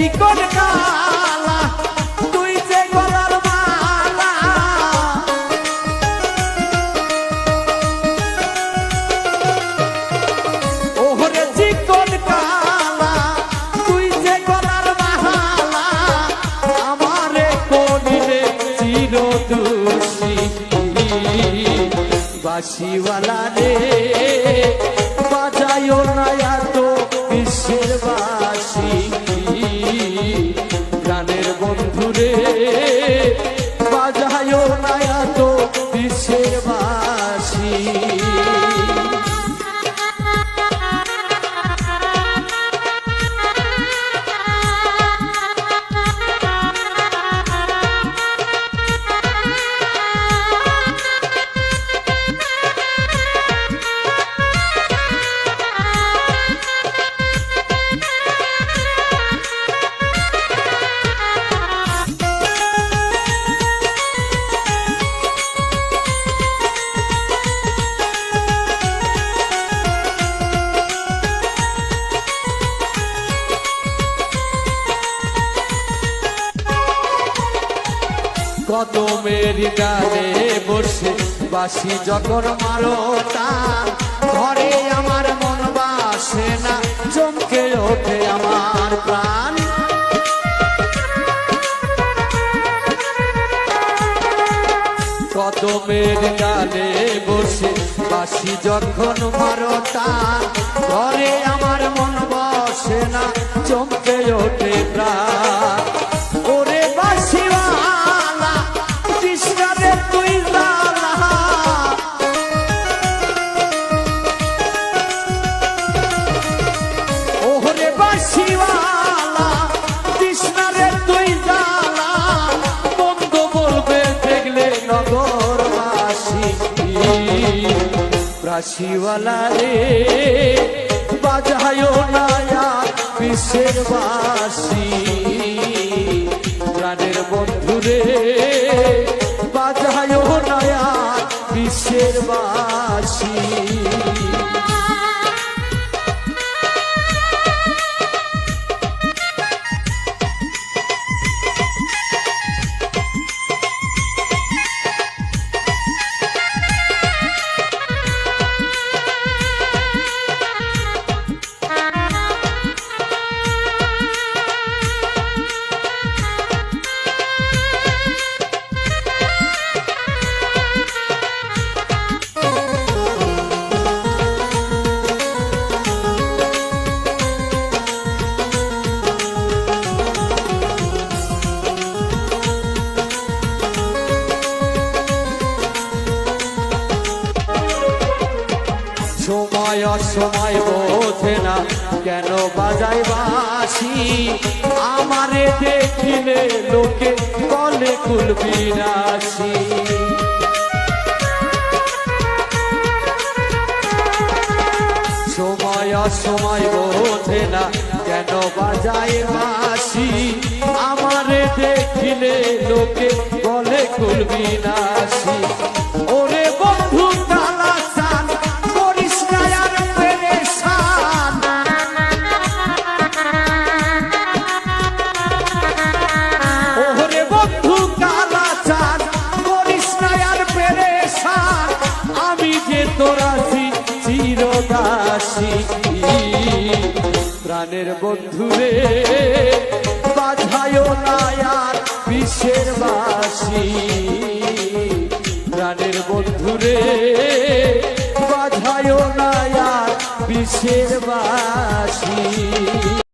চিকন কালা তুই যে গলার মালা ওরে চিকন কালা তুই যে গলার মালা আমারে করিলে চিরদোষী বাঁশিওয়ালা রে বাজায়ো না এত বিশ্বের বাঁশি গানের বন্ধু রে বাজায়ো না এত বিশ্বের বাঁশি কদমের ডালে বসে বাঁশি যখন মারো টান ঘরে আমার মন বাসে না চমকে ওঠে আমার প্রাণ কদমের ডালে বসে বাঁশি যখন মারো টান ঘরে আমার মন বসে না চমকে ওঠে প্রাণ ওরে বাঁশিওয়ালা কৃষ্ণরে তুই জালা ওরে বাঁশিওয়ালা কৃষ্ণরে তুই জালা মন্দ বলবে দেখলে নগরবাসী বাঁশিওয়ালা রে বাজায়ো না বিশ্বের বাঁশি প্রাণের বন্ধু রে বাজায়ো না বিশ্বের বাঁশি সময় অসময় বোঝে না কেন বাজায় বাঁশি আমারে দেখিলে লোকে বলে কুলবিনাশী সময় অসময় বোঝে না কেন বাজায় বাঁশি আমারে দেখিলে লোকে বলে কুলবিনাশী ওরে বন্ধু কালা চান করিস না আর পেরেশান ওরে বন্ধু কালা চান করিস না আর পেরেশান আমি যে তোরা চিরদাসী প্রাণের বন্ধু রে বাজায়ো না আর বিশ্বের বাঁশি প্রাণের বন্ধু রে বাজায়ো না আর বিশ্বের বাঁশি।